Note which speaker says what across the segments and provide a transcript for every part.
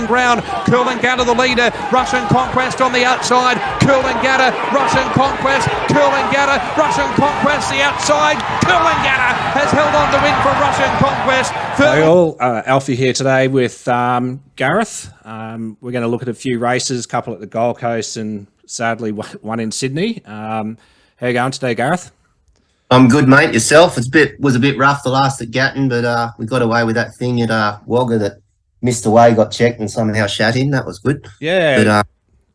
Speaker 1: ground. Coolangatta the leader. Russian Conquest on the outside. Coolangatta, Russian Conquest. Coolangatta, Russian Conquest the outside. Coolangatta has held on to win from Russian Conquest.
Speaker 2: Hi all, Alfie here today with Gareth. We're going to look at a few races, a couple at the Gold Coast and sadly one in Sydney. How are you going today, Gareth?
Speaker 3: I'm good, mate. Yourself? Was a bit rough the last at Gatton, but we got away with that thing at Wagga that missed away, got checked and somehow shat in. That was good.
Speaker 2: Yeah.
Speaker 3: But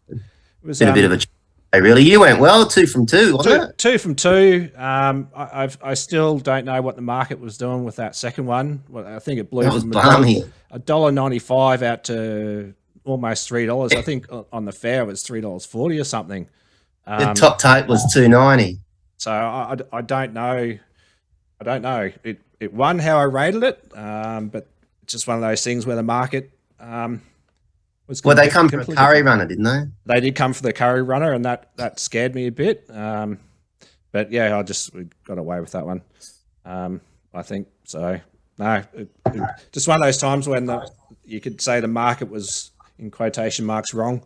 Speaker 3: it was a bit of a really. You went well, 2 from 2, wasn't it?
Speaker 2: 2 from 2. I still don't know what the market was doing with that second one. Well, I think it blew from $1.95 out to almost $3. I think on the fair it was $3.40 or something.
Speaker 3: The top tape was $2.90.
Speaker 2: So I don't know. I don't know. It won how I rated it, but it's just one of those things where the market was.
Speaker 3: Well, they come for a curry runner, didn't they?
Speaker 2: They did come for the curry runner, and that scared me a bit. But yeah, we got away with that one. I think so. No, just one of those times when you could say the market was in quotation marks wrong.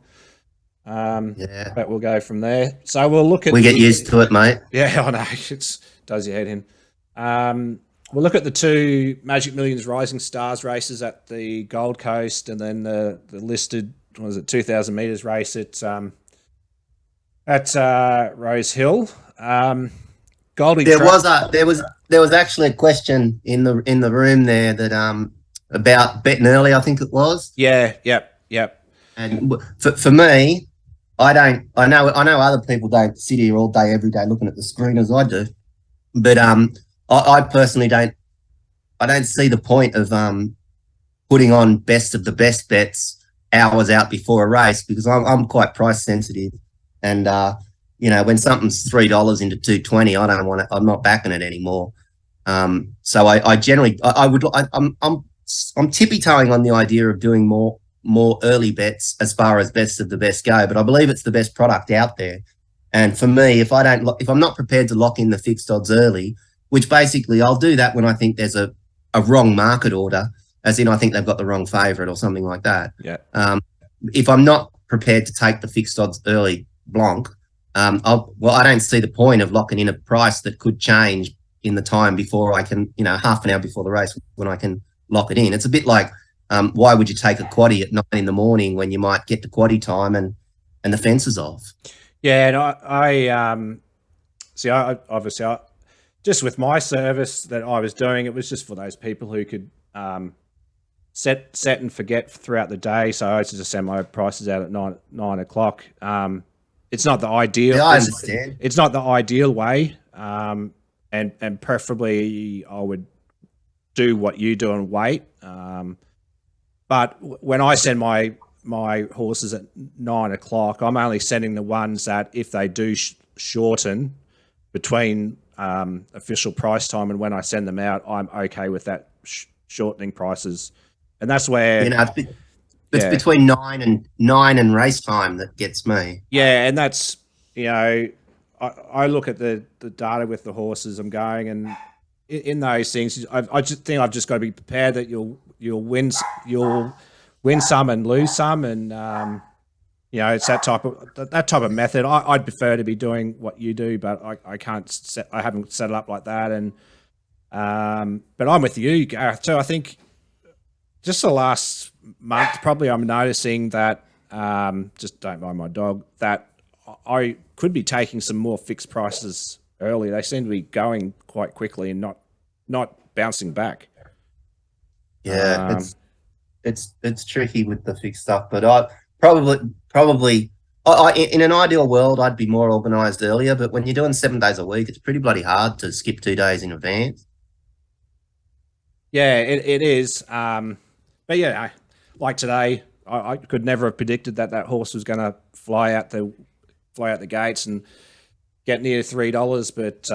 Speaker 3: Yeah,
Speaker 2: but we'll go from there. So we'll look at.
Speaker 3: We get used to it, mate.
Speaker 2: Yeah, I know it does your head in. We'll look at the 2 Magic Millions Rising Stars races at the Gold Coast, and then the listed 2,000 meters race at Rosehill. Goldie.
Speaker 3: There was actually a question in the room there that about betting early. I think it was.
Speaker 2: Yeah. Yep.
Speaker 3: And for me, I know other people don't sit here all day, every day looking at the screen as I do, but I personally don't see the point of putting on best of the best bets hours out before a race, because I'm quite price sensitive, and when something's $3 into $2.20, I'm not backing it anymore. So I'm tippy toeing on the idea of doing more early bets as far as best of the best go, but I believe it's the best product out there. And for me, if I'm not prepared to lock in the fixed odds early, which basically I'll do that when I think there's a wrong market order, as in I think they've got the wrong favourite or something like that.
Speaker 2: Yeah.
Speaker 3: If I'm not prepared to take the fixed odds early blanc, I don't see the point of locking in a price that could change in the time before I can, half an hour before the race when I can lock it in. It's a bit like, why would you take a quaddie at 9 a.m. when you might get to quaddie time and the fence is off? Yeah,
Speaker 2: and I obviously just with my service that I was doing, it was just for those people who could set and forget throughout the day. So I used to just send my prices out at 9 o'clock. It's not the ideal.
Speaker 3: Yeah, I understand.
Speaker 2: It's not the ideal way, and preferably I would do what you do and wait. But when I send my horses at 9 o'clock, I'm only sending the ones that if they do shorten between official price time and when I send them out, I'm okay with that shortening prices. And that's where
Speaker 3: it's between 9 and race time that gets me.
Speaker 2: Yeah, and that's I look at the data with the horses I'm going, and in those things, I just think I've just got to be prepared that you'll win some and lose some, and it's that type of method. I'd prefer to be doing what you do, but I haven't set it up like that. And but I'm with you, Gareth, too. I think just the last month, probably I'm noticing that just don't mind my dog, that I could be taking some more fixed prices early. They seem to be going quite quickly and not bouncing back.
Speaker 3: Yeah, it's tricky with the fixed stuff, but I probably in an ideal world I'd be more organised earlier. But when you're doing 7 days a week, it's pretty bloody hard to skip 2 days in advance.
Speaker 2: Yeah, it is. But yeah, like today, I could never have predicted that horse was going to fly out the gates and get near $3. But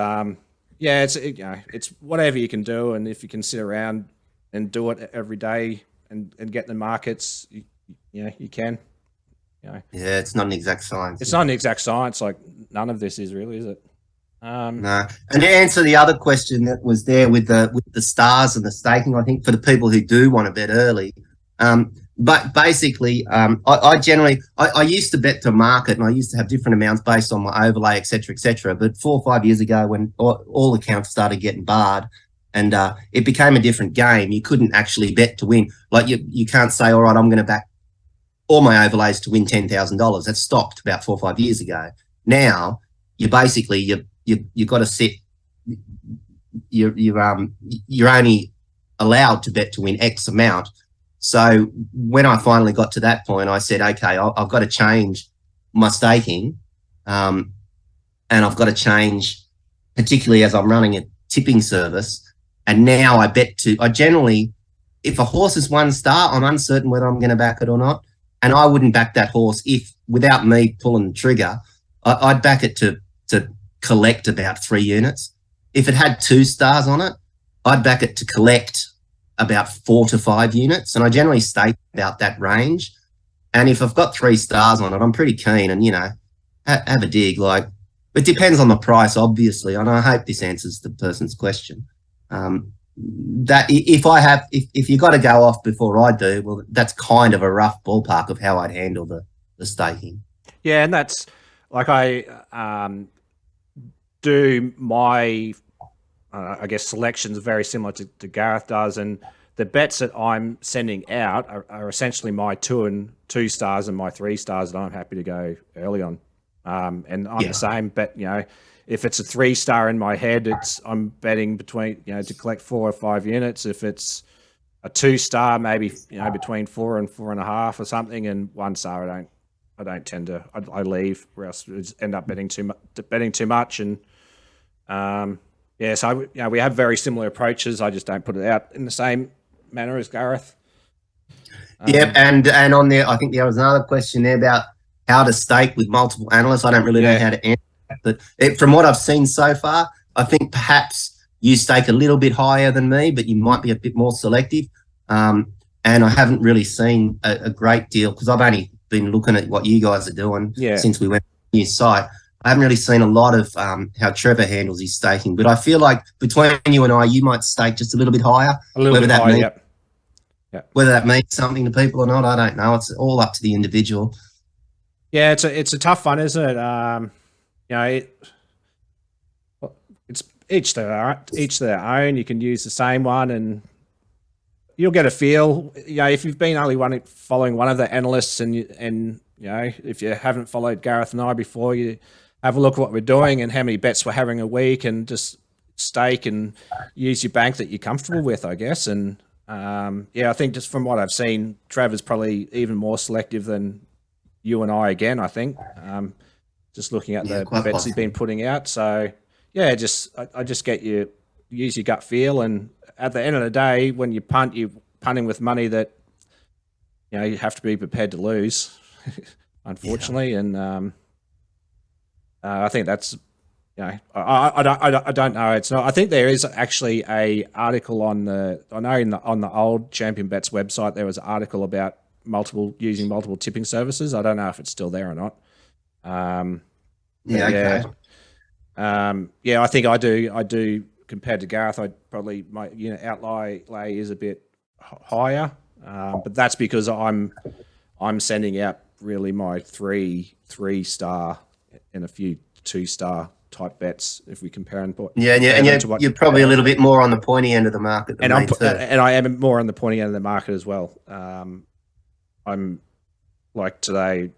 Speaker 2: yeah, it's whatever you can do, and if you can sit around and do it every day and get the markets, you can.
Speaker 3: Yeah, it's not an exact science.
Speaker 2: It's not an exact science. Like none of this is really, is it?
Speaker 3: No. And to answer the other question that was there with the stars and the staking, I think for the people who do want to bet early, but basically, I generally I used to bet to market, and I used to have different amounts based on my overlay, etc., etc. But 4 or 5 years ago, when all accounts started getting barred, and it became a different game, you couldn't actually bet to win. Like you can't say, all right, I'm going to back all my overlays to win $10,000. That stopped about 4 or 5 years ago. Now you basically you got to set you're only allowed to bet to win X amount. So when I finally got to that point, I said, okay, I've got to change my staking, and I've got to change, particularly as I'm running a tipping service. And now I generally, if a horse is 1 star, I'm uncertain whether I'm going to back it or not. And I wouldn't back that horse if, without me pulling the trigger, I'd back it to collect about 3 units. If it had 2 stars on it, I'd back it to collect about 4 to 5 units. And I generally stake about that range. And if I've got 3 stars on it, I'm pretty keen and, have a dig. Like, it depends on the price, obviously. And I hope this answers the person's question. That if you got to go off before I do, well, that's kind of a rough ballpark of how I'd handle the staking.
Speaker 2: Yeah, and that's like I do my I guess selections very similar to Gareth does, and the bets that I'm sending out are essentially my 2 stars and my 3 stars that I'm happy to go early on. And I'm the same bet, if it's a 3 star in my head, I'm betting between, to collect 4 or 5 units. If it's a 2 star, maybe, between 4 and 4.5 or something, and 1 star, I don't tend to, I leave, or else I just end up betting too much. And, so, we have very similar approaches. I just don't put it out in the same manner as Gareth.
Speaker 3: And on there, I think there was another question there about how to stake with multiple analysts. I don't really know how to answer that, but from what I've seen so far, I think perhaps you stake a little bit higher than me, but you might be a bit more selective. And I haven't really seen a great deal, because I've only been looking at what you guys are doing since we went to your site. I haven't really seen a lot of how Trevor handles his staking, but I feel like between you and I, you might stake just a little bit higher. Whether that means something to people or not, I don't know. It's all up to the individual.
Speaker 2: Yeah, it's a tough one, isn't it? It's each their own. You can use the same one, and you'll get a feel. If you've been only following one of the analysts, and if you haven't followed Gareth and I before, you have a look at what we're doing and how many bets we're having a week, and just stake and use your bank that you're comfortable with, I guess. And I think just from what I've seen, Trevor's probably even more selective than you and I, again, I think, just looking at the bets he's been putting out. So I just get you use your gut feel. And at the end of the day, when you punt, you're punting with money that, you have to be prepared to lose, unfortunately. Yeah. And I think that's, I don't know. It's not. I think there is actually a article on the old Champion Bets website. There was an article about using multiple tipping services. I don't know if it's still there or not.
Speaker 3: Okay.
Speaker 2: I think I do compared to Gareth. My outlay is a bit higher, but that's because I'm sending out really my three star and a few 2 star type bets if we compare and
Speaker 3: you're probably a little bit more on the pointy end of the market than me too.
Speaker 2: And I am more on the pointy end of the market as well. I'm like today,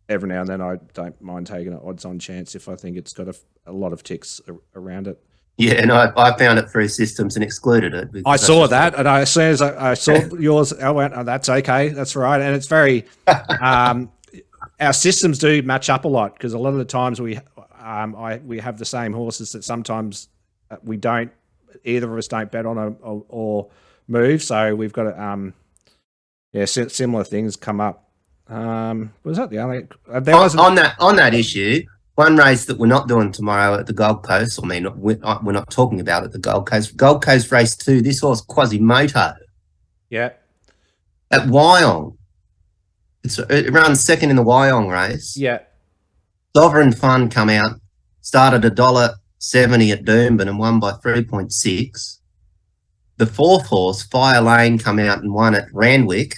Speaker 2: every now and then I don't mind taking an odds on chance if I think it's got a lot of ticks around it.
Speaker 3: Yeah, and I found it through systems and excluded it.
Speaker 2: I saw that, and as soon as I saw yours, I went, "Oh, that's okay, that's right." And it's very, our systems do match up a lot, because a lot of the times we have the same horses that sometimes we don't, either of us don't bet on or move. So we've got similar things come up. Was that the only?
Speaker 3: On that issue? One race that we're not doing tomorrow at the Gold Coast, we're not talking about at the Gold Coast. Gold Coast Race 2, this horse, Quasimodo.
Speaker 2: Yeah.
Speaker 3: At Wyong. It runs second in the Wyong race.
Speaker 2: Yeah.
Speaker 3: Sovereign Fun come out, started $1.70 at Doomben and won by 3.6. The 4th horse, Fire Lane, come out and won at Randwick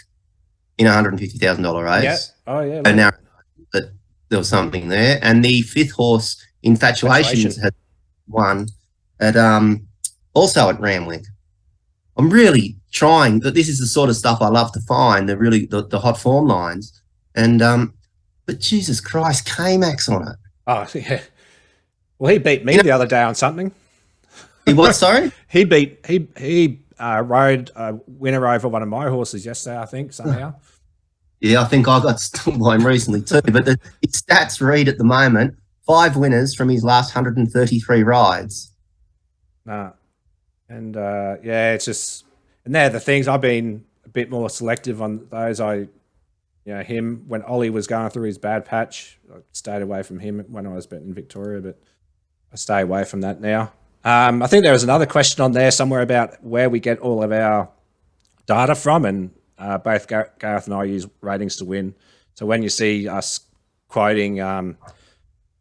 Speaker 3: in a $150,000 race.
Speaker 2: Yeah. Oh yeah.
Speaker 3: And now that there was something there. And the 5th horse, Infatuations, had won at also at Ramwick. I'm really trying, but this is the sort of stuff I love to find, the hot form lines. And but Jesus Christ, K-Max on it.
Speaker 2: Oh yeah. Well, he beat me the other day on something.
Speaker 3: He what? Sorry.
Speaker 2: He rode a winner over one of my horses yesterday, I think, somehow.
Speaker 3: Yeah, I think I got stung by him recently too. But his stats read at the moment 5 winners from his last 133 rides.
Speaker 2: Nah. And yeah, it's just, and they're the things. I've been a bit more selective on those. Him when Ollie was going through his bad patch, I stayed away from him when I was betting Victoria, but I stay away from that now. I think there was another question on there somewhere about where we get all of our data from, and both Gareth and I use Ratings to Win. So when you see us quoting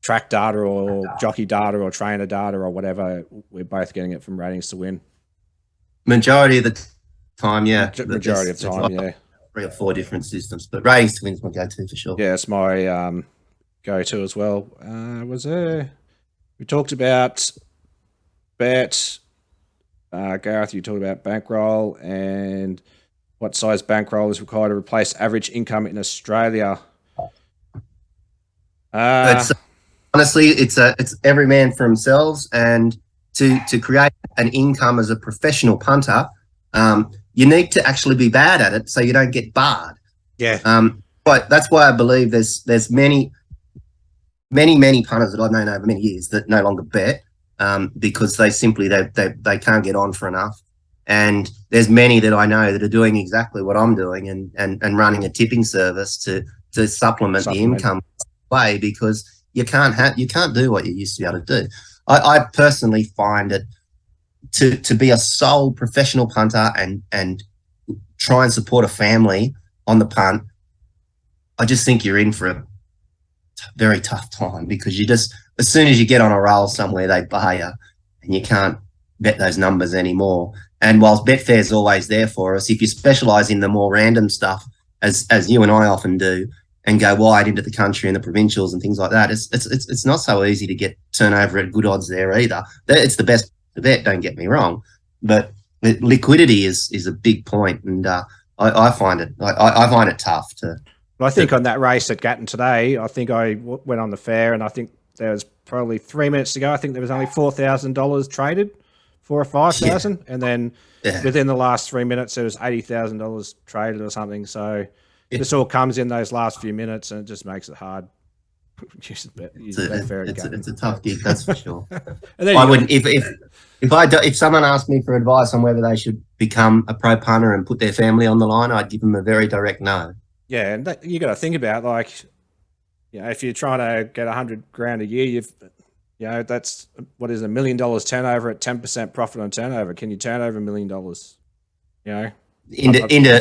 Speaker 2: track data or jockey data or trainer data or whatever, we're both getting it from Ratings to Win.
Speaker 3: Majority of the time, yeah.
Speaker 2: Majority of the time, yeah.
Speaker 3: 3 or 4 different systems, but Ratings to Win is my go-to for sure.
Speaker 2: Yeah, it's my go-to as well. We talked about bet. Gareth, you talked about bankroll and what size bankroll is required to replace average income in Australia.
Speaker 3: Honestly, it's every man for themselves, and to create an income as a professional punter, you need to actually be bad at it so you don't get barred.
Speaker 2: Yeah.
Speaker 3: But that's why I believe there's many punters that I've known over many years that no longer bet because they simply they can't get on for enough. And there's many that I know that are doing exactly what I'm doing and running a tipping service to supplement the income way, because you can't do what you used to be able to do. I personally find it to be a sole professional punter and try and support a family on the punt. I just think you're in for a very tough time, because you just, as soon as you get on a roll somewhere, they bar you and you can't bet those numbers anymore. And whilst Betfair's always there for us, if you specialise in the more random stuff, as you and I often do, and go wide into the country and the provincials and things like that, it's not so easy to get turnover at good odds there either. It's the best to bet, don't get me wrong, but liquidity is a big point, and I find it tough to.
Speaker 2: Well, I think on that race at Gatton today, I think I went on the fair, and I think there was probably 3 minutes to go. I think there was only $4,000 traded, 4 or 5,000, and then within the last 3 minutes, there was $80,000 traded or something. So this all comes in those last few minutes, and it just makes it hard.
Speaker 3: It's a tough gig, that's for sure.
Speaker 2: I
Speaker 3: wouldn't if someone asked me for advice on whether they should become a pro punter and put their family on the line, I'd give them a very direct no.
Speaker 2: Yeah, and you got to think about, like, if you're trying to get $100,000 a year, that's what is $1 million turnover at 10% profit on turnover. Can you turn over $1 million?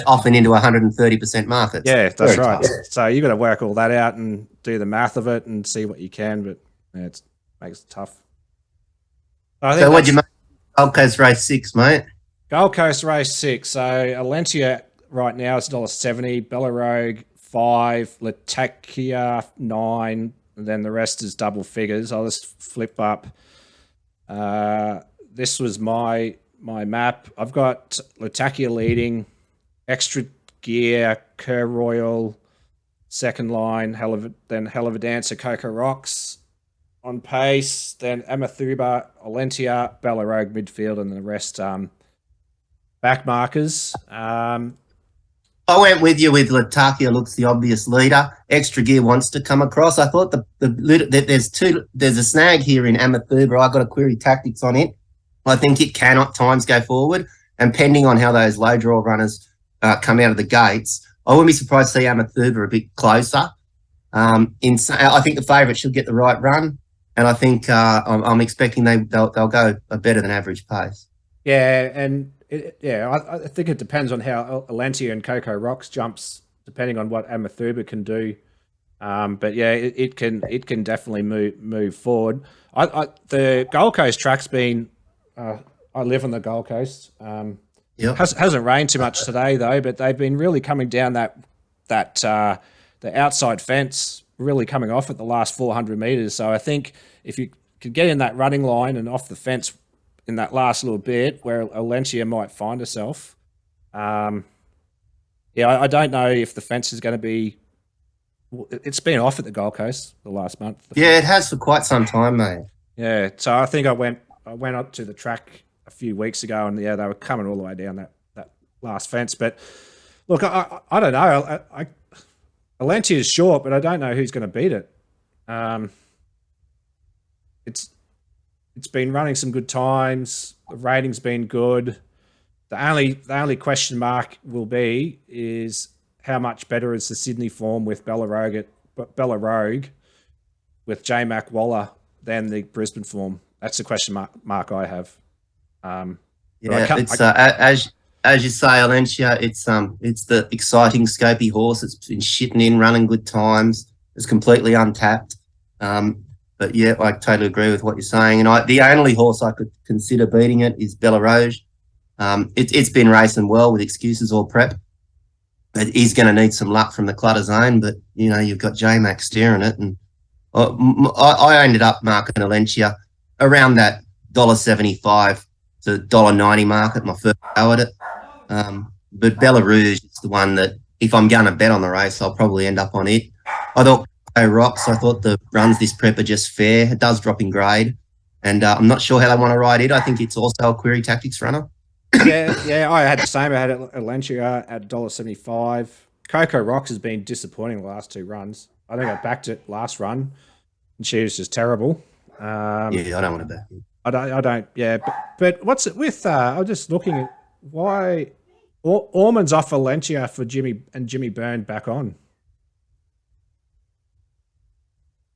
Speaker 3: Often into 130% markets.
Speaker 2: Yeah, that's right. Tough. So you got to work all that out and do the math of it and see what you can, but it makes it tough.
Speaker 3: So what'd you make? Gold Coast race 6, mate.
Speaker 2: Gold Coast race 6. So Alentia right now is $1.70, Bellarogue 5, Latakia 9, and then the rest is double figures. I'll just flip up. This was my map. I've got Latakia leading, Extra Gear, Kerr Royal, second line, Hell of a Dancer, Coco Rocks on pace, then Amathuba, Alentia, Bellarogue midfield, and the rest back markers.
Speaker 3: I went with you with Latakia looks the obvious leader. Extra Gear wants to come across. I thought there's a snag here in Amathuba. I got to query tactics on it. I think it can at times go forward, and pending on how those low draw runners come out of the gates, I wouldn't be surprised to see Amathuba a bit closer. I think the favourite should get the right run, and I think I'm expecting they'll go a better than average pace.
Speaker 2: Yeah, and I think it depends on how Alentia and Coco Rocks jumps, depending on what Amathuba can do. But yeah, it can definitely move forward. The Gold Coast track's been. I live on the Gold Coast. Hasn't rained too much today though, but they've been really coming down that the outside fence really coming off at the last 400 meters. So I think if you could get in that running line and off the fence in that last little bit where Alencia might find herself, I don't know if the fence is going to be. It's been off at the Gold Coast the last month.
Speaker 3: Yeah, it has for quite some time, mate.
Speaker 2: Yeah, so I think I went up to the track a few weeks ago, and they were coming all the way down that last fence. But look, I don't know. Alencia is short, but I don't know who's going to beat it. It's been running some good times. The rating's been good. The only question mark will be is how much better is the Sydney form with Bella Rogue with J-Mac Waller than the Brisbane form. That's the question mark I have.
Speaker 3: As you say, Alencia, it's the exciting scopy horse. It's been shitting in, running good times. It's completely untapped. But yeah, I totally agree with what you're saying. And the only horse I could consider beating it is Bella Rogue. It's been racing well with excuses or prep. But he's going to need some luck from the clutter zone. But you've got J-Mac steering it, and I ended up marking Alencia around that $1.75 to $1.90 mark at my first go at it. But Bella Rouge is the one that, if I'm going to bet on the race, I'll probably end up on it. I thought Rocks, I thought the runs this prep are just fair. It does drop in grade, and I'm not sure how they want to ride it. I think it's also a query tactics runner.
Speaker 2: Yeah, I had the same. I had Alencia at $1.75. Coco Rocks has been disappointing the last two runs. I think I backed it last run, and she was just terrible.
Speaker 3: I don't want to back it.
Speaker 2: I don't. Yeah, but what's it with? I'm just looking at why Ormond's off Alencia for Jimmy Byrne back on.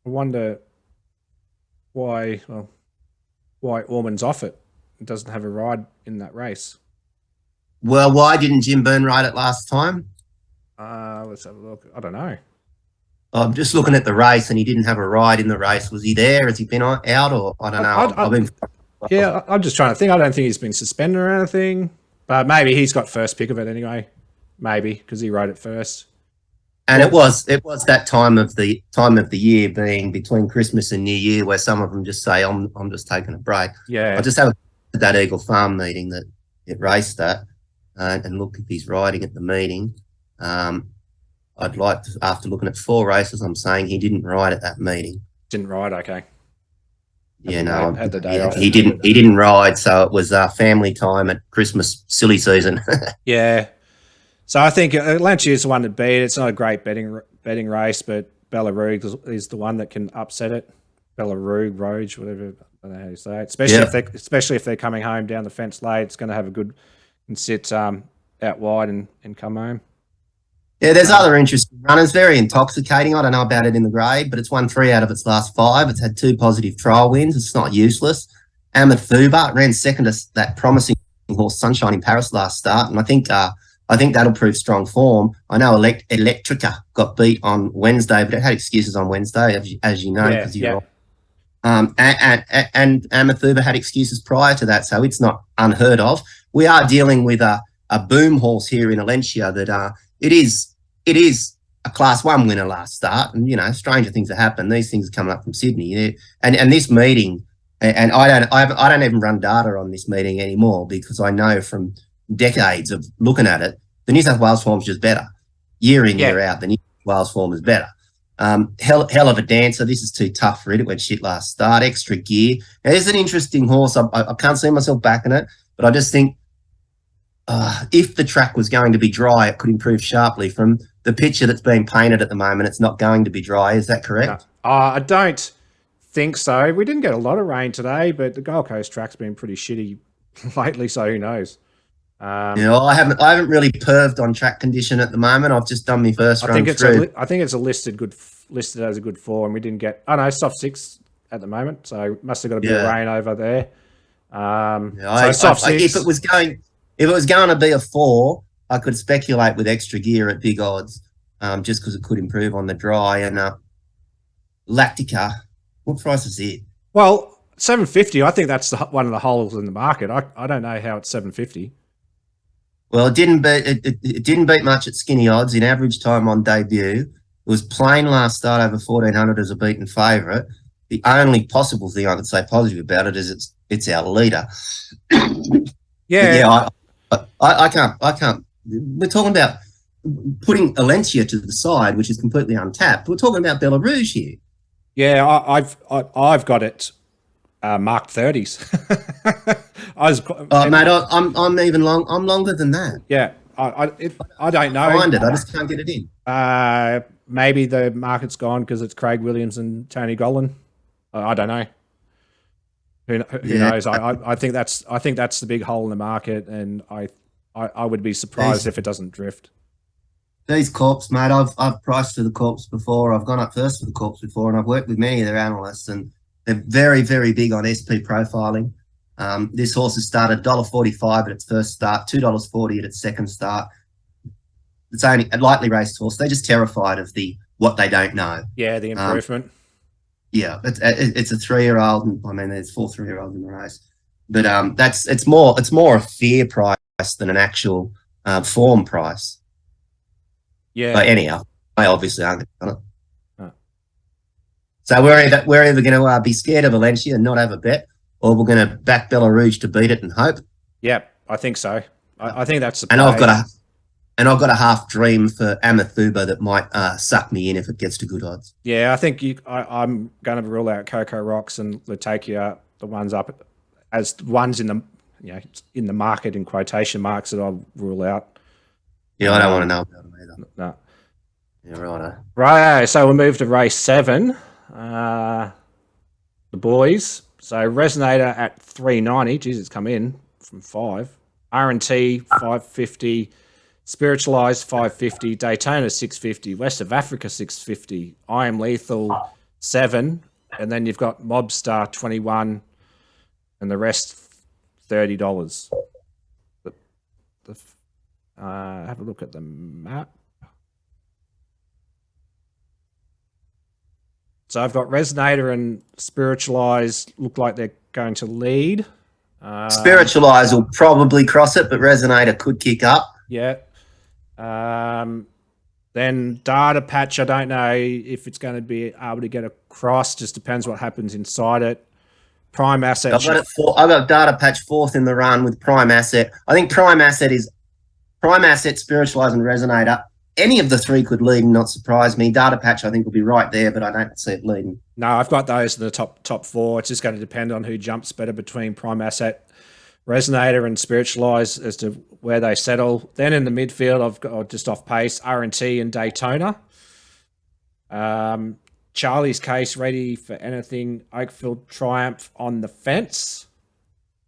Speaker 2: I wonder why Ormond's off it. It doesn't have a ride in that race.
Speaker 3: Well, why didn't Jim Byrne ride it last time?
Speaker 2: Let's have a look. I don't know.
Speaker 3: I'm just looking at the race, and he didn't have a ride in the race. Was he there? Has he been out, or I don't know?
Speaker 2: I'm just trying to think. I don't think he's been suspended or anything, but maybe he's got first pick of it anyway. Maybe because he rode it first.
Speaker 3: And it was that time of the year, being between Christmas and New Year, where some of them just say, "I'm just taking a break."
Speaker 2: Yeah,
Speaker 3: I just have that Eagle Farm meeting that it raced at, and look if he's riding at the meeting. I'd like to, after looking at 4 races, I'm saying he didn't ride at that meeting.
Speaker 2: Didn't ride, okay.
Speaker 3: Had
Speaker 2: the day off.
Speaker 3: He didn't ride, so it was family time at Christmas silly season.
Speaker 2: Yeah. So I think Alencia is the one to beat. It's not a great betting race, but Bella Rogue is the one that can upset it. Bella Rogue, whatever, I don't know how you say it. Especially if they're coming home down the fence late, it's going to have a good and sit out wide and come home.
Speaker 3: Yeah, there's other interesting runners. Very intoxicating. I don't know about it in the grade, but it's won 3 out of its last 5. It's had 2 positive trial wins. It's not useless. Amathuba ran second to that promising horse Sunshine in Paris last start, and I think that'll prove strong form. I know Electrica got beat on Wednesday, but it had excuses on Wednesday, as you know, because you're and Amathuba had excuses prior to that, so it's not unheard of. We are dealing with a boom horse here in Alencia that it is a Class 1 winner last start, and stranger things have happened. These things are coming up from Sydney, and this meeting, and I don't even run data on this meeting anymore, because I know from decades of looking at it, the New South Wales form's just better. Year in, year out, the New South Wales form is better. Hell of a dancer. This is too tough for it. It went shit last start. Extra gear. Now, it's an interesting horse. I can't see myself backing it, but I just think if the track was going to be dry, it could improve sharply. From the picture that's being painted at the moment, it's not going to be dry. Is that correct?
Speaker 2: No. I don't think so. We didn't get a lot of rain today, but the Gold Coast track's been pretty shitty lately, so who knows?
Speaker 3: I haven't really perved on track condition at the moment. I've just done my first run through.
Speaker 2: I think it's listed as a good 4, and we didn't get. Soft 6 at the moment, so must have got a bit of rain over there. Soft 6.
Speaker 3: If it was going to be a 4, I could speculate with extra gear at big odds, just because it could improve on the dry. And Lactica, what price is it?
Speaker 2: Well, $750. I think that's one of the holes in the market. I don't know how it's $750.
Speaker 3: Well, it didn't beat much at skinny odds in average time on debut. It was plain last start over 1400 as a beaten favourite. The only possible thing I could say positive about it is it's our leader.
Speaker 2: Yeah,
Speaker 3: I can't. We're talking about putting Valencia to the side, which is completely untapped. We're talking about Bella Rouge here.
Speaker 2: yeah. I've got it marked 30s.
Speaker 3: Mate, I'm even long. I'm longer than that.
Speaker 2: Yeah, I don't know.
Speaker 3: Find it. I just can't get it in.
Speaker 2: Maybe the market's gone because it's Craig Williams and Tony Gollan. I don't know. Who knows? I think that's the big hole in the market, and I would be surprised if it doesn't drift.
Speaker 3: These corps, mate, I've priced for the corps before. I've gone up first for the corps before, and I've worked with many of their analysts, and they're very, very big on SP profiling. This horse has started $1.45 at its first start, $2.40 at its second start. It's only a lightly raced horse. They're just terrified of what they don't know.
Speaker 2: Yeah, the improvement.
Speaker 3: Yeah, it's a 3-year-old. I mean, there's 4 3-year-olds in the race, but it's more a fear price than an actual form price.
Speaker 2: Yeah.
Speaker 3: But anyhow, I obviously aren't going to.
Speaker 2: Oh.
Speaker 3: So we're either going to be scared of Valencia and not have a bet, or we're going to back Bella Rouge to beat it and hope.
Speaker 2: Yeah, I think so. I think that's the play.
Speaker 3: And I've got a half dream for Amathuba that might suck me in if it gets to good odds.
Speaker 2: Yeah, I think I'm going to rule out Coco Rocks and Latakia, the ones up as ones in the market in quotation marks that I'll rule out.
Speaker 3: Yeah, I don't want to know about them either.
Speaker 2: No.
Speaker 3: Yeah, right.
Speaker 2: Right, so we'll move to race 7. The boys. So Resonator at 390. Geez, it's come in from 5. R&T 550. Spiritualized 550. Daytona 650. West of Africa 650. I Am Lethal 7. And then you've got Mobstar 21. And the rest $30. Have a look at the map. So I've got Resonator and Spiritualized look like they're going to lead.
Speaker 3: Spiritualized will probably cross it, but Resonator could kick up.
Speaker 2: Yeah. Then Data Patch, I don't know if it's going to be able to get across. Just depends what happens inside it. Prime Asset.
Speaker 3: I've got Data Patch 4th in the run with Prime Asset. I think Prime Asset, Spiritualized, and Resonator. Any of the 3 could lead and not surprise me. Data Patch, I think, will be right there, but I don't see it leading.
Speaker 2: No, I've got those in the top 4. It's just going to depend on who jumps better between Prime Asset, Resonator, and Spiritualized as to where they settle. Then in the midfield, I've got just off pace R&T and Daytona. Charlie's Case ready for anything. Oakfield Triumph on the fence.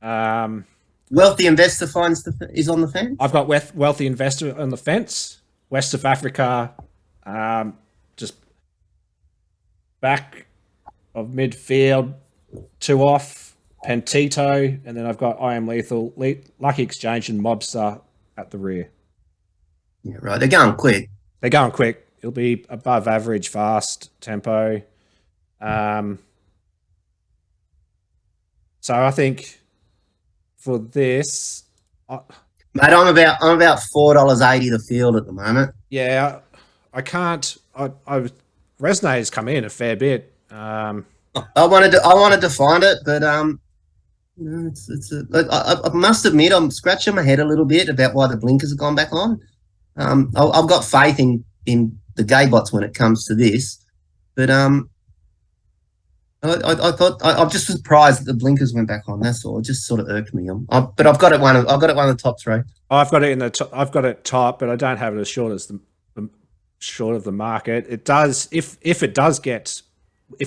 Speaker 3: Wealthy Investor is on the fence.
Speaker 2: I've got Wealthy Investor on the fence. West of Africa, just back of midfield, 2 off, Pentito, and then I've got I Am Lethal, Lucky Exchange, and Mobster at the rear.
Speaker 3: Yeah, right. They're going quick.
Speaker 2: It'll be above average fast tempo. So I think for this,
Speaker 3: Mate, I'm about $4.80 the field at the moment.
Speaker 2: Yeah, I can't. Resonator's come in a fair bit.
Speaker 3: I wanted to find it, but I must admit I'm scratching my head a little bit about why the blinkers have gone back on. I've got faith in the gaybots when it comes to this, but I thought I'm just surprised that the blinkers went back on. That's all. It just sort of irked me. But I've got it one of the top 3.
Speaker 2: I've got it in the top. I've got it top, but I don't have it as short as the short of the market. It does if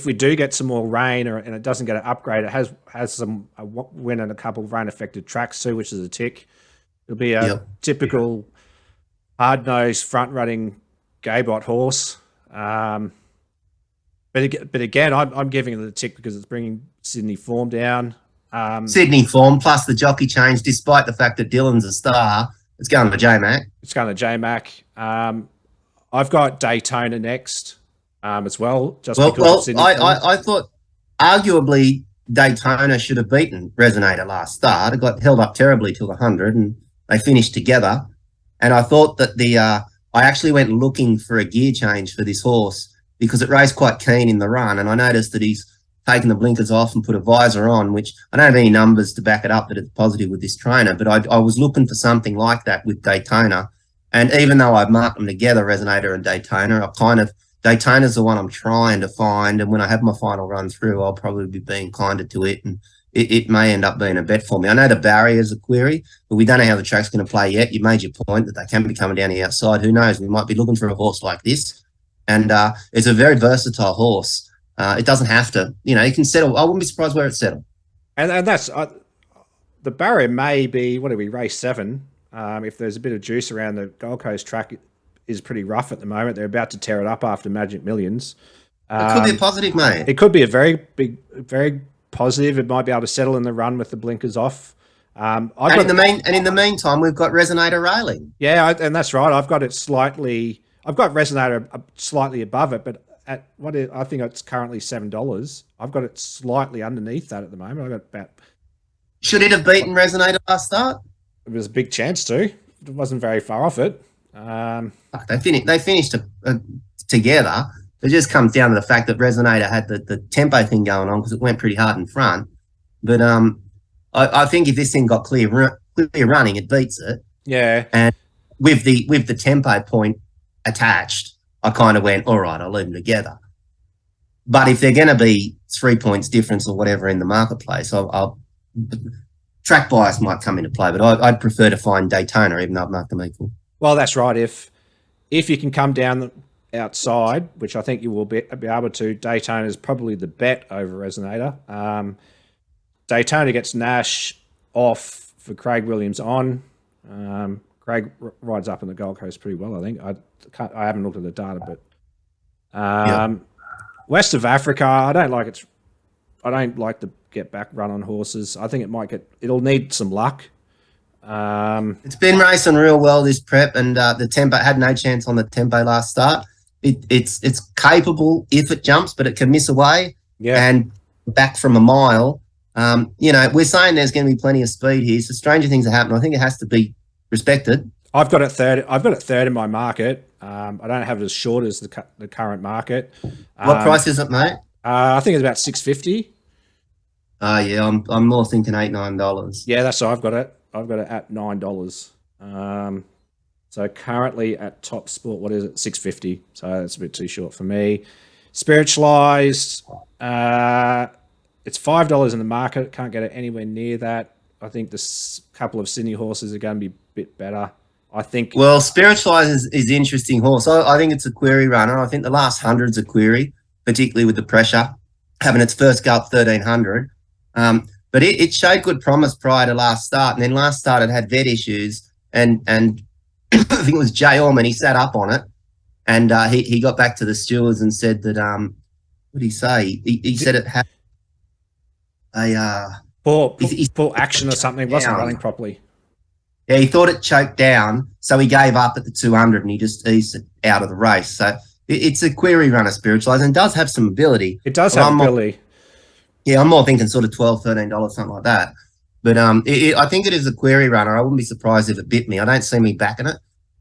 Speaker 2: we do get some more rain and it doesn't get an upgrade. It has some win and a couple of rain affected tracks too, which is a tick. It'll be a typical hard nosed front running gaybot horse. But again, I'm giving it a tick because it's bringing Sydney form down.
Speaker 3: Sydney form plus the jockey change, despite the fact that Dylan's a star, it's going to J-Mac.
Speaker 2: I've got Daytona next as well.
Speaker 3: I thought arguably Daytona should have beaten Resonator last start. It got held up terribly till the 100, and They finished together, and I thought that I actually went looking for a gear change for this horse because it raced quite keen in the run, and I noticed that he's taken the blinkers off and put a visor on, which I don't have any numbers to back it up that it's positive with this trainer, but I was looking for something like that with Daytona. And even though I've marked them together, Resonator and Daytona, Daytona's the one I'm trying to find. And when I have my final run through, I'll probably be being kinder to it. And it may end up being a bet for me. I know the barrier's a query, but we don't know how the track's going to play yet. You made your point that they can be coming down the outside. Who knows? We might be looking for a horse like this. And it's a very versatile horse. It doesn't have to, it can settle. I wouldn't be surprised where it settled.
Speaker 2: And that's the barrier may be, what do we, race 7? If there's a bit of juice around the Gold Coast track, is pretty rough at the moment. They're about to tear it up after Magic Millions.
Speaker 3: It could be a positive, mate.
Speaker 2: It could be a very big, very positive. It might be able to settle in the run with the blinkers off.
Speaker 3: In the meantime, we've got Resonator railing.
Speaker 2: Yeah, and that's right. I've got Resonator slightly above it, but at I think it's currently $7. I've got it slightly underneath that at the moment. I've got about.
Speaker 3: Should it have beaten Resonator last start?
Speaker 2: It was a big chance to. It wasn't very far off it.
Speaker 3: They finished together. It just comes down to the fact that Resonator had the tempo thing going on because it went pretty hard in front. But I think if this thing got clear running, it beats it.
Speaker 2: Yeah.
Speaker 3: And with the tempo point attached, I kind of went, all right, I'll leave them together. But if they're going to be 3 points difference or whatever in the marketplace, I'll track bias might come into play. But I'd prefer to find Daytona, even though I've marked them equal.
Speaker 2: Well, that's right. If you can come down the outside, which I think you will be able to, Daytona is probably the bet over Resonator. Daytona gets Nash off for Craig Williams on. Craig rides up in the Gold Coast pretty well, I think. I haven't looked at the data, but West of Africa, I don't like the get back run on horses. I think it'll need some luck.
Speaker 3: It's been racing real well this prep, and the tempo had no chance on the tempo last start. It's capable if it jumps, but it can miss away.
Speaker 2: Yeah.
Speaker 3: And back from a mile. We're saying there's going to be plenty of speed here, so stranger things are happening. I think it has to be respected.
Speaker 2: I've got it third in my market. I don't have it as short as the current market.
Speaker 3: What price is it, mate?
Speaker 2: I think it's about $6.50.
Speaker 3: Yeah, I'm more thinking $8-9.
Speaker 2: Yeah, that's I've got it. I've got it at $9. So currently at Top Sport, what is it? $6.50. So that's a bit too short for me. Spiritualized, it's $5 in the market. Can't get it anywhere near that. I think this couple of Sydney horses are going to be a bit better. I think.
Speaker 3: Well, Spiritualized is interesting horse. I think it's a query runner. I think the last 100's a query, particularly with the pressure having its first go up 1300. But it showed good promise prior to last start, and then last start it had vet issues, and I think it was Jay Orman. He sat up on it, and he got back to the stewards and said that what did he say? He said it had a
Speaker 2: poor action or something. It wasn't running properly.
Speaker 3: Yeah, he thought it choked down, so he gave up at the 200 and he just eased it out of the race. So it's a query runner, Spiritualized, and does have some ability.
Speaker 2: It does have ability.
Speaker 3: I'm more thinking sort of $12, $13, something like that. But I think it is a query runner. I wouldn't be surprised if it bit me. I don't see me backing it,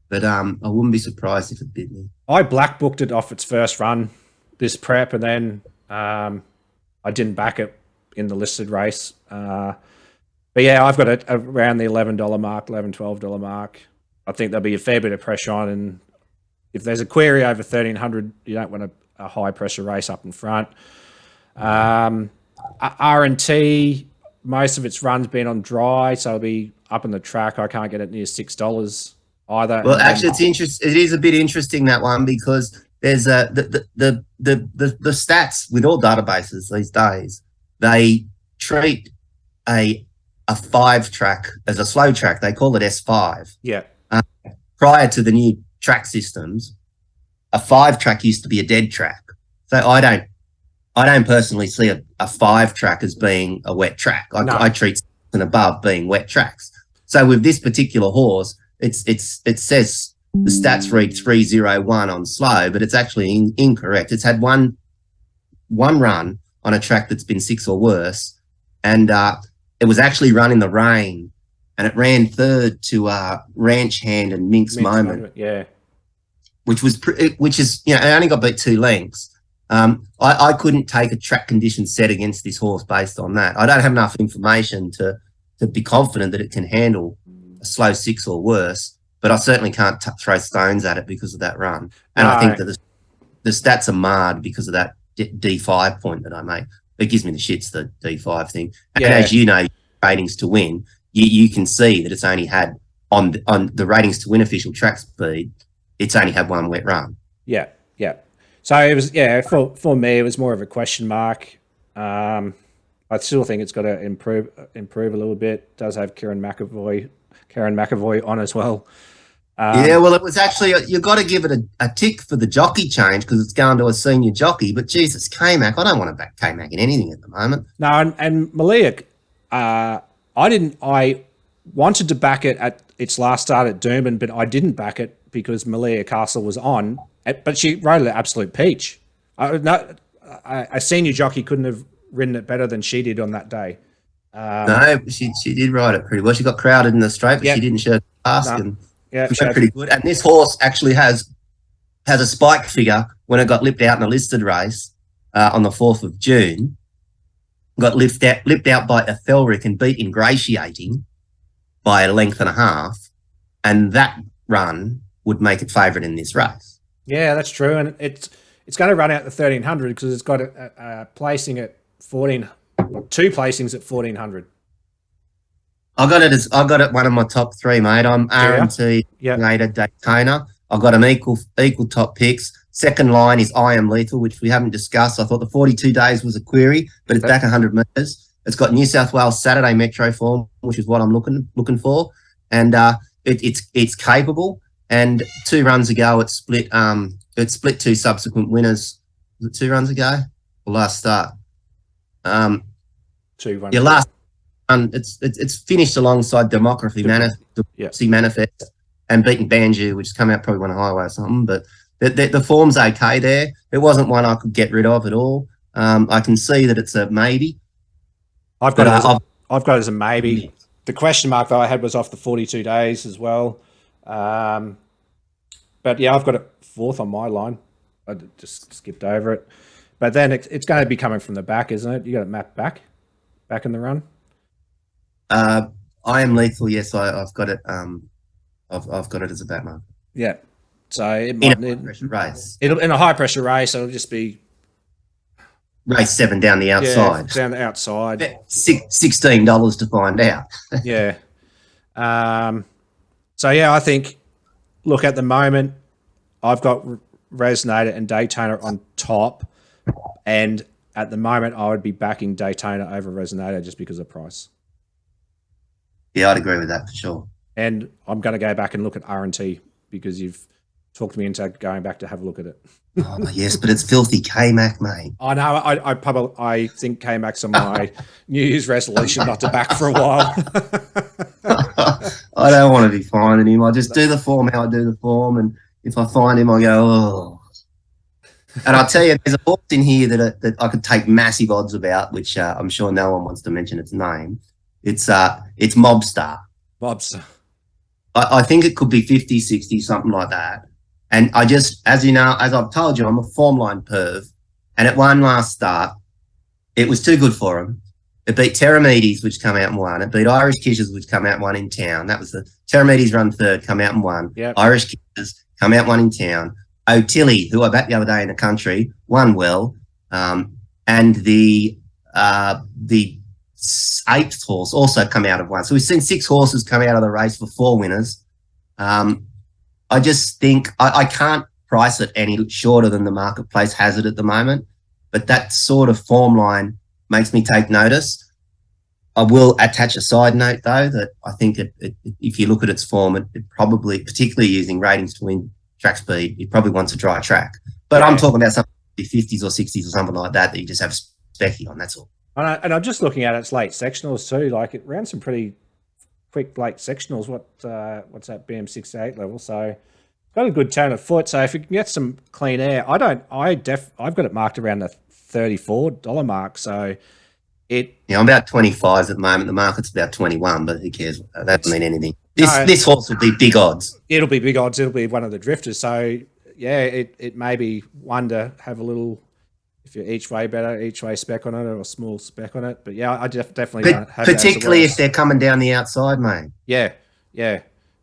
Speaker 3: but I wouldn't be surprised if it bit me.
Speaker 2: I black booked it off its first run, this prep, and then I didn't back it in the listed race. But yeah, I've got it around the $11 mark, $11, $12 mark. I think there'll be a fair bit of pressure on, and if there's a query over 1300, you don't want a high pressure race up in front. R&T, most of its run's been on dry, so it'll be up in the track. I can't get it near $6 either.
Speaker 3: Well, actually, it's interesting. It is a bit interesting, that one, because there's the stats with all databases these days. They treat a 5-track as a slow track. They call it S5.
Speaker 2: Yeah.
Speaker 3: Prior to the new track systems, a 5-track used to be a dead track. So I don't personally see a 5-track as being a wet track. I treat 6 and above being wet tracks. So with this particular horse, it says the stats read 301 on slow, but it's actually incorrect. It's had one run on a track that's been 6 or worse, and it was actually run in the rain and it ran third to Ranch Hand and Minx Moment,
Speaker 2: Yeah.
Speaker 3: which is, you know, it only got beat 2 lengths. I couldn't take a track condition set against this horse based on that. I don't have enough information to be confident that it can handle a slow 6 or worse, but I certainly can't throw stones at it because of that run. And I think that the stats are marred because of that D5 point that I made. It gives me the shits, the D5 thing. And as you know, ratings to win, you can see that it's only had on the ratings to win official track speed, it's only had 1 wet run.
Speaker 2: Yeah. So it was, for me, it was more of a question mark. I still think it's got to improve a little bit. It does have Karen McAvoy on as well.
Speaker 3: Well, it was actually, you've got to give it a tick for the jockey change because it's going to a senior jockey. But Jesus, K-Mac, I don't want to back K-Mac in anything at the moment.
Speaker 2: No, and Malia, I wanted to back it at its last start at Doomben, but I didn't back it because Malia Castle was on. But she rode an absolute peach. A senior jockey couldn't have ridden it better than she did on that day.
Speaker 3: No, she did ride it pretty well. She got crowded in the straight, but she didn't show past. And she rode pretty good. And this horse actually has a spike figure when it got lipped out in a listed race on the 4th of June. Got lipped out by a Thelric and beat Ingratiating by a length and a half. And that run would make it favourite in this race.
Speaker 2: Yeah, that's true. And it's going to run out the 1300 because it's got a placing at 14, 2 placings at 1400.
Speaker 3: I got it one of my top 3, mate. I'm R&T, Later, Daytona. I've got them equal top picks. Second line is I Am Lethal, which we haven't discussed. I thought the 42 days was a query, but it's back 100 metres. It's got New South Wales Saturday Metro form, which is what I'm looking for, and it's capable. And 2 runs ago, it split 2 subsequent winners. Was it 2 runs ago? Or last start?
Speaker 2: 2 runs.
Speaker 3: Yeah, last. It's finished alongside Democracy Manifest and beaten Banju, which has come out probably one highway or something. But the form's okay there. It wasn't one I could get rid of at all. I can see that it's a maybe.
Speaker 2: I've got it as a maybe. The question mark that I had was off the 42 days as well. But yeah, I've got it 4th on my line. I just skipped over it. But then it's going to be coming from the back, isn't it? You got it mapped back in the run.
Speaker 3: I Am Lethal. Yes, I've got it. I've got it as a back mark.
Speaker 2: Yeah. So it
Speaker 3: might in a high pressure race.
Speaker 2: In a high pressure race, it'll just be
Speaker 3: race 7 down the outside.
Speaker 2: Yeah, down the outside.
Speaker 3: $16 to find out.
Speaker 2: Yeah. So yeah, I think. Look, at the moment, I've got Resonator and Daytona on top, and at the moment, I would be backing Daytona over Resonator just because of price.
Speaker 3: Yeah, I'd agree with that for sure.
Speaker 2: And I'm going to go back and look at R&T because you've talked me into going back to have a look at it.
Speaker 3: Oh, yes, but it's filthy K-Mac, mate.
Speaker 2: I know. I think K-Mac's on my New Year's resolution not to back for a while.
Speaker 3: I don't want to be finding him. I just do the form how I do the form, and if I find him, I go, oh. And I'll tell you, there's a horse in here that I could take massive odds about, which I'm sure no one wants to mention its name. It's Mobstar.
Speaker 2: Mobstar.
Speaker 3: I think it could be 50, 60, something like that. And I just, as you know, as I've told you, I'm a form line perv. And at one last start, it was too good for him. It beat Terramedes, which come out and won. It beat Irish Kisses, which come out and won in town. That was the Terramedes run 3rd, come out and won.
Speaker 2: Yep.
Speaker 3: Irish Kisses come out and won in town. O'Tilly, who I backed the other day in the country, won well. And the 8th horse also come out of one. So we've seen 6 horses come out of the race for 4 winners. I just think I can't price it any shorter than the marketplace has it at the moment. But that sort of form line makes me take notice. I will attach a side note, though, that I think if you look at its form, it probably, particularly using ratings to win track speed, it probably wants a dry track. But I'm talking about something 50s or 60s or something like that you just have specky on, that's all.
Speaker 2: And I'm just looking at its late sectionals too. Like, it ran some pretty quick late sectionals. What's that BM68 level? So got a good turn of foot. So if you can get some clean air, I've got it marked around the $34 mark. So It
Speaker 3: I'm about 25 at the moment. The market's about 21, but who cares? That doesn't mean anything.
Speaker 2: No.
Speaker 3: This horse will be big odds.
Speaker 2: It'll be big odds. It'll be one of the drifters. So yeah, it may be one to have a little, if you're each way spec on it or a small spec on it. But yeah, I definitely don't have that as a
Speaker 3: Particularly if
Speaker 2: worst.
Speaker 3: they're coming down the outside, mate.
Speaker 2: Yeah.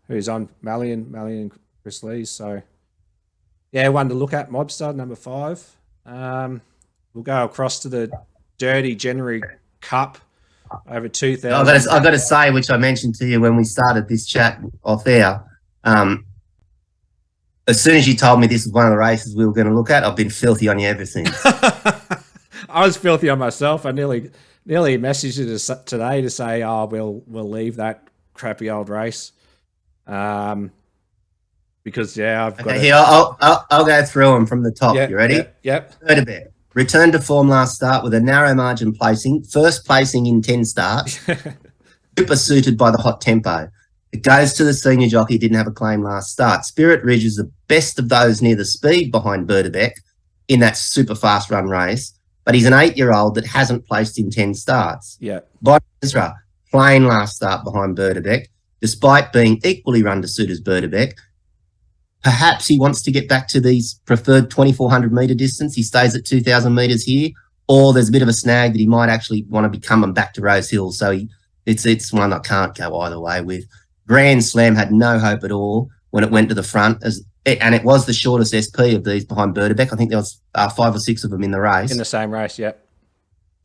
Speaker 2: Who's on Malian Chris Lees. So yeah, one to look at. Mobster number 5. We'll go across to the Dirty January Cup over 2,000.
Speaker 3: I've got to say, which I mentioned to you when we started this chat off air. As soon as you told me this was one of the races we were going to look at, I've been filthy on you ever since.
Speaker 2: I was filthy on myself. I nearly messaged you today to say, "Oh, we'll leave that crappy old race," because I've got.
Speaker 3: Okay, here I'll go through them from the top.
Speaker 2: Yep,
Speaker 3: You ready?
Speaker 2: Yep.
Speaker 3: Birdabek returned to form last start with a narrow margin placing, first placing in 10 starts. Super suited by the hot tempo. It goes to the senior jockey, didn't have a claim last start. Spirit Ridge is the best of those near the speed behind Birdabek in that super fast run race, but he's an 8-year-old that hasn't placed in 10 starts.
Speaker 2: Yeah.
Speaker 3: Bonnie Ezra, plain last start behind Birdabek, despite being equally run to suit as Birdabek. Perhaps he wants to get back to these preferred 2,400 metre distance. He stays at 2,000 metres here, or there's a bit of a snag that he might actually want to be coming back to Rosehill. So it's one I can't go either way with. Grand Slam had no hope at all when it went to the front, and it was the shortest SP of these behind Birdabek. I think there was 5 or 6 of them in the race.
Speaker 2: In the same race, yep.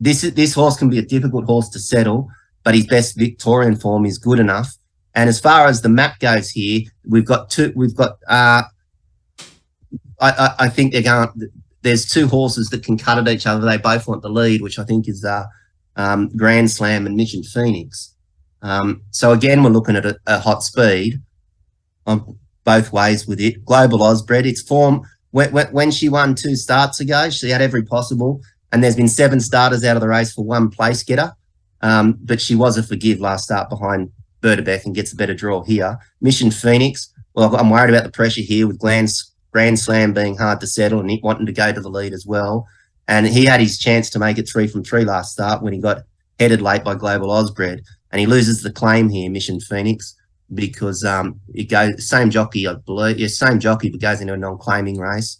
Speaker 3: This horse can be a difficult horse to settle, but his best Victorian form is good enough. And as far as the map goes here, I think there's 2 horses that can cut at each other. They both want the lead, which I think is Grand Slam and Mission Phoenix. So again, we're looking at a hot speed on both ways with it. Global Osbred, its form, when she won 2 starts ago, she had every possible, and there's been 7 starters out of the race for 1 place getter. But she was a forgive last start behind Birdabek and gets a better draw here. Mission Phoenix, well, I'm worried about the pressure here with Grand Slam being hard to settle and wanting to go to the lead as well. And he had his chance to make it 3 from 3 last start when he got headed late by Global Osbred. And he loses the claim here, Mission Phoenix, because it goes same jockey, I believe. Yeah, same jockey, but goes into a non-claiming race.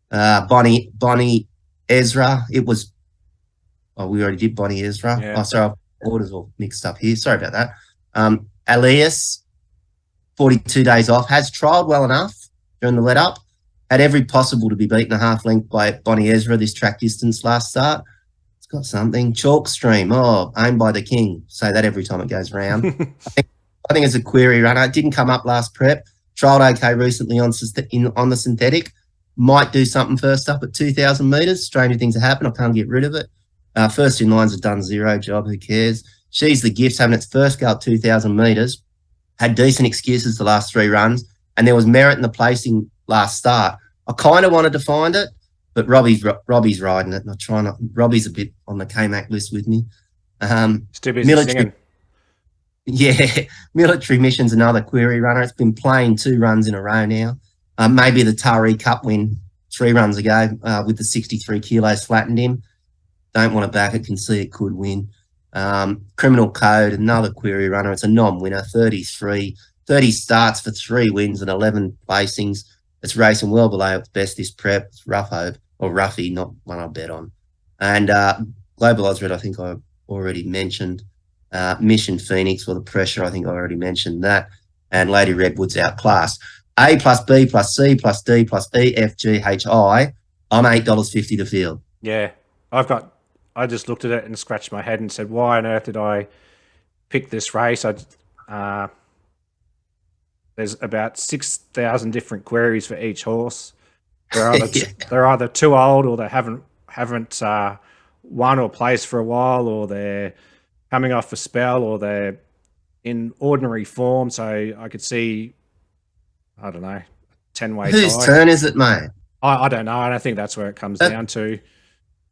Speaker 3: Bonnie Ezra, it was. Oh, we already did Bonnie Ezra.
Speaker 2: Yeah.
Speaker 3: Oh, sorry, orders all mixed up here. Sorry about that. Elias, 42 days off, has trialled well enough during the let-up. Had every possible to be beaten a half length by Bonnie Ezra this track distance last start. It's got something. Chalk Stream, owned by the King. Say that every time it goes round. I think it's a query runner. It didn't come up last prep. Trialled okay recently on the synthetic. Might do something first up at 2,000 metres. Stranger things have happened. I can't get rid of it. First in lines has done 0 job. Who cares? She's the Gifts, having its first go at 2,000 metres. Had decent excuses the last 3 runs, and there was merit in the placing last start. I kind of wanted to find it, but Robbie's riding it, and I try not. Robbie's a bit on the KMAC list with me.
Speaker 2: Still busy singing.
Speaker 3: Yeah, Military Mission's another query runner. It's been playing 2 runs in a row now. Maybe the Tari Cup win 3 runs ago with the 63 kilos flattened him. Don't want to back it, can see it could win. Criminal Code, another query runner. It's a non-winner, 30 starts for 3 wins and 11 placings. It's racing well below its best this prep. It's Ruffy, not one I bet on. And Global Osred, I think I already mentioned. Mission Phoenix, the pressure, I think I already mentioned that. And Lady Redwood's outclassed. A plus B plus C plus D plus E, F, G, H, I. I'm $8.50 to field.
Speaker 2: Yeah, I just looked at it and scratched my head and said, why on earth did I pick this race? There's about 6,000 different queries for each horse. They're either too old, or they haven't won or placed for a while, or they're coming off a spell, or they're in ordinary form. So I could see, I don't know, 10-way
Speaker 3: Whose
Speaker 2: tie.
Speaker 3: turn is it, mate?
Speaker 2: I don't know. I don't think that's where it comes down to.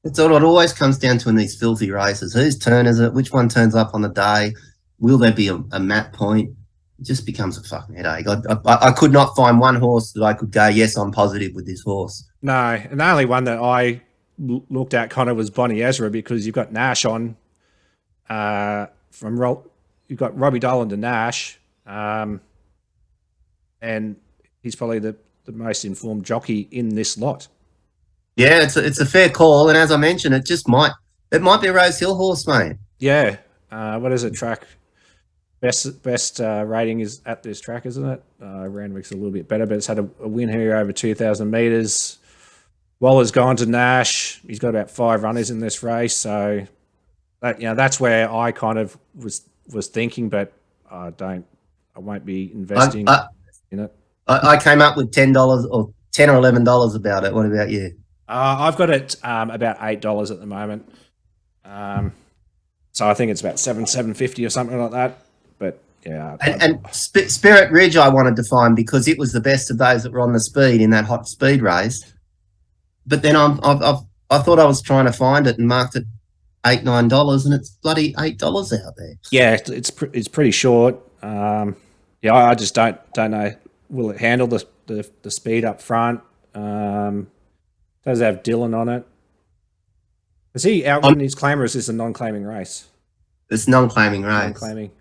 Speaker 3: It's all it always comes down to in these filthy races. Whose turn is it? Which one turns up on the day? Will there be a map point? It just becomes a fucking headache. I could not find one horse that I could go, yes, I'm positive with this horse.
Speaker 2: No, and the only one that I looked at kind of was Bonnie Ezra, because you've got Nash on You've got Robbie Dolan to Nash, and he's probably the most informed jockey in this lot.
Speaker 3: Yeah, it's a fair call, and as I mentioned, it might be a Rosehill horse, mate.
Speaker 2: Yeah. What is it? Track best rating is at this track, isn't it? Randwick's a little bit better, but it's had a win here over 2,000 meters. Waller's gone to Nash. He's got about 5 runners in this race, so that's where I kind of was thinking, but I won't be investing in it.
Speaker 3: I came up with $10 or $10 or $11 about it. What about you?
Speaker 2: I've got it about $8 at the moment. So I think it's about $7.50 or something like that. But yeah,
Speaker 3: and Spirit Ridge I wanted to find because it was the best of those that were on the speed in that hot speed race. But then I thought I was trying to find it and marked it $8-9, and it's bloody $8 out there.
Speaker 2: Yeah, it's pretty short. I just don't know. Will it handle the speed up front? Does it have Dylan on it? Has he outridden his claimer? Or is this a non-claiming race?
Speaker 3: It's non-claiming race.
Speaker 2: Non-claiming.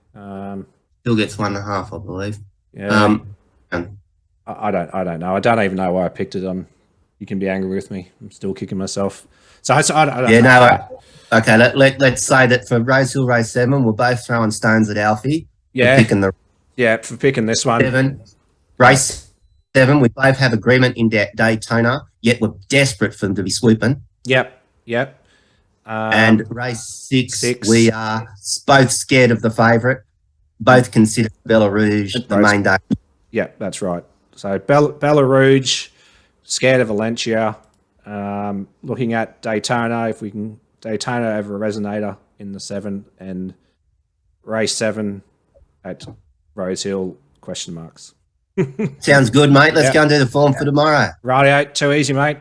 Speaker 3: Still gets 1.5, I believe.
Speaker 2: Yeah. I don't know. I don't even know why I picked it. You can be angry with me. I'm still kicking myself. So I don't know.
Speaker 3: Okay, let's say that for Rosehill R7, we're both throwing stones at Alfie.
Speaker 2: Yeah.
Speaker 3: For
Speaker 2: picking this one.
Speaker 3: Race 7, we both have agreement in Daytona, yet we're desperate for them to be swooping.
Speaker 2: Yep.
Speaker 3: And race 6, we are both scared of the favourite. Both consider Bella Rouge the main day.
Speaker 2: Yeah, that's right. So Bella Rouge, scared of Valencia. Looking at Daytona, if we can Daytona over a Resonator in the 7, and race 7 at Rosehill, question marks.
Speaker 3: Sounds good, mate. Let's go and do the form for tomorrow.
Speaker 2: Rightio, too easy, mate.